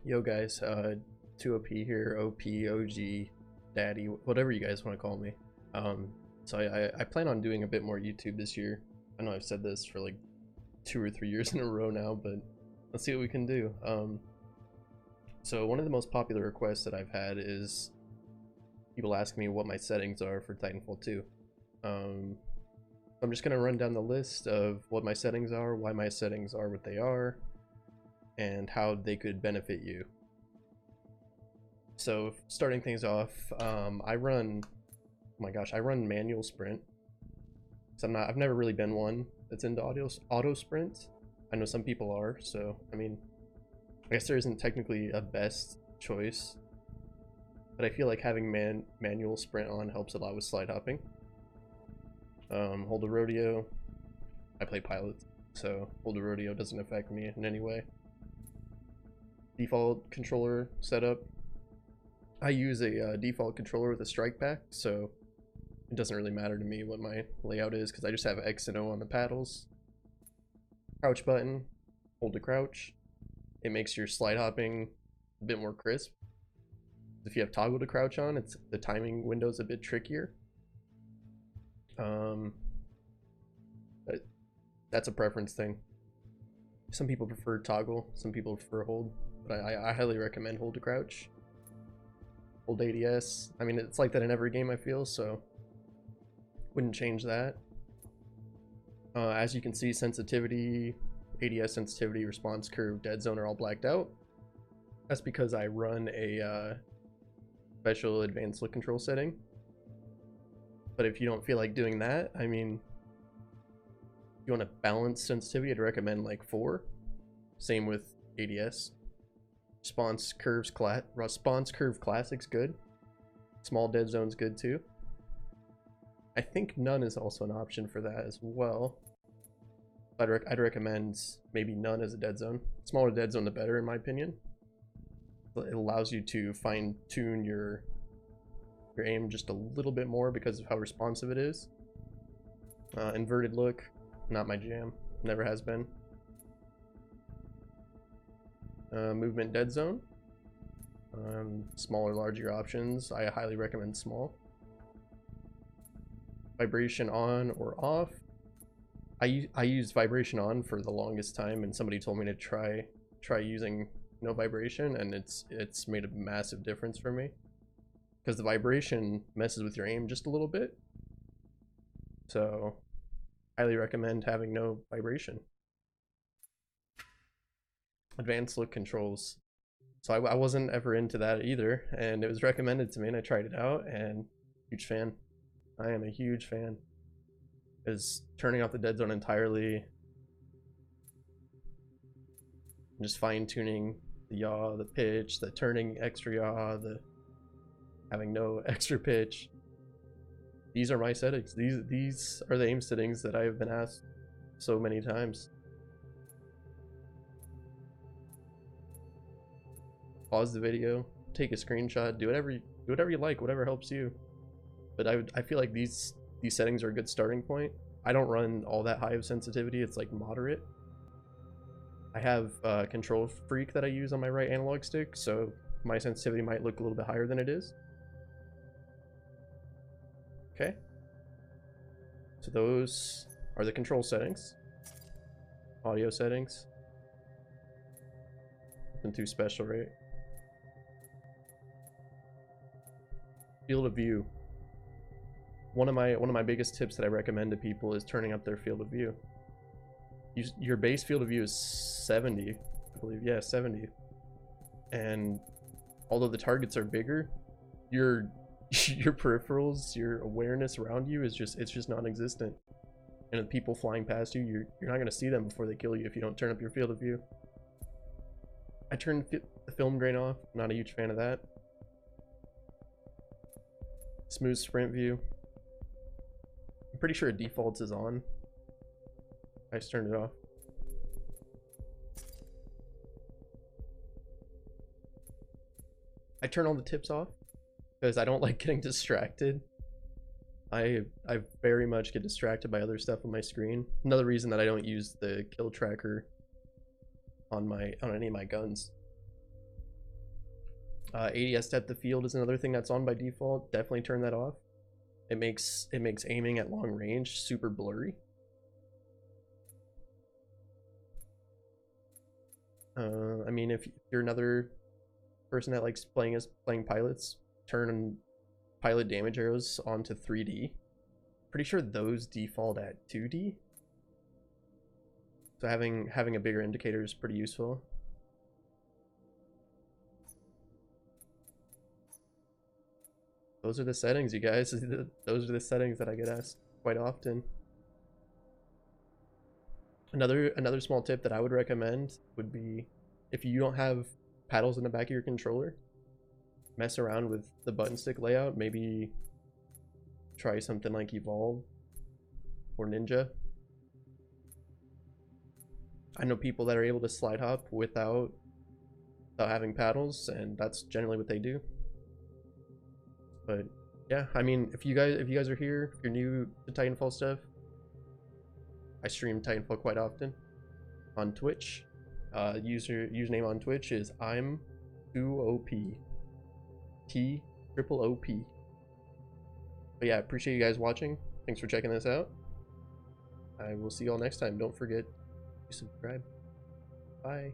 Yo guys, 2OP here, OP, OG, Daddy, whatever you guys want to call me. So I plan on doing a bit more YouTube this year. I know I've said this for like 2 or 3 years in a row now, but let's see what we can do. So one of the most popular requests that I've had is people asking me what my settings are for Titanfall 2. I'm just going to run down the list of what my settings are, why my settings are what they are, and how they could benefit you. So starting things off, I run manual sprint. So I've never really been one that's into auto sprint. I know some people are, so I mean, I guess there isn't technically a best choice, but I feel like having manual sprint on helps a lot with slide hopping. Hold a rodeo. I play pilot, so hold a rodeo doesn't affect me in any way. Default controller setup. I use a default controller with a strike pack, so it doesn't really matter to me what my layout is because I just have X and O on the paddles. Crouch button, hold to crouch. It makes your slide hopping a bit more crisp. If you have toggle to crouch on, the timing window's a bit trickier. But that's a preference thing. Some people prefer toggle, some people prefer hold, but I highly recommend hold to crouch. Hold ADS. I mean, it's like that in every game I feel, so wouldn't change that. As you can see, sensitivity, ADS sensitivity, response curve, dead zone are all blacked out. That's because I run a special advanced look control setting. But if you don't feel like doing that, I mean, if you want to balance sensitivity, I'd recommend like 4. Same with ADS. Response curve classic's good. Small dead zone's good too. I think none is also an option for that as well. I'd recommend maybe none as a dead zone. Smaller dead zone the better in my opinion. It allows you to fine tune your aim just a little bit more because of how responsive it is. Inverted look, not my jam, never has been. Movement dead zone. Smaller, larger options. I highly recommend small. Vibration on or off. I used vibration on for the longest time, and somebody told me to try using no vibration, and it's made a massive difference for me. Because the vibration messes with your aim just a little bit. So, highly recommend having no vibration. Advanced look controls. So I wasn't ever into that either, and it was recommended to me, and I tried it out, and huge fan. I am a huge fan. Is turning off the dead zone entirely, just fine-tuning the yaw, the pitch, the turning extra yaw, the having no extra pitch. These are my settings. These are the aim settings that I have been asked so many times. Pause the video, take a screenshot, do whatever you like, whatever helps you. But I feel like these settings are a good starting point. I don't run all that high of sensitivity. It's like moderate. I have Control Freak that I use on my right analog stick, so my sensitivity might look a little bit higher than it is. Okay. So those are the control settings. Audio settings. Nothing too special, right? Field of view. One of my biggest tips that I recommend to people is turning up their field of view. Your base field of view is 70, I believe. Yeah, 70. And although the targets are bigger, your peripherals, your awareness around you is just non-existent. And the people flying past you, you're not gonna see them before they kill you if you don't turn up your field of view. I turned the film grain off. I'm not a huge fan of that. Smooth sprint view. I'm pretty sure defaults is on. I just turned it off. I turn all the tips off because I don't like getting distracted. I very much get distracted by other stuff on my screen. Another reason that I don't use the kill tracker on any of my guns. ADS depth of field is another thing that's on by default. Definitely turn that off. It makes aiming at long range super blurry. I mean, if you're another person that likes playing pilots, turn pilot damage arrows onto 3D. Pretty sure those default at 2D. So having a bigger indicator is pretty useful. Those are the settings, you guys. Those are the settings that I get asked quite often. Another small tip that I would recommend would be, if you don't have paddles in the back of your controller, mess around with the button stick layout. Maybe try something like Evolve or Ninja. I know people that are able to slide hop without having paddles, and that's generally what they do. But yeah, I mean, if you guys are here, if you're new to Titanfall stuff, I stream Titanfall quite often on Twitch. Username on Twitch is I'm2OP. T-triple-O-P. But yeah, appreciate you guys watching. Thanks for checking this out. I will see you all next time. Don't forget to subscribe. Bye.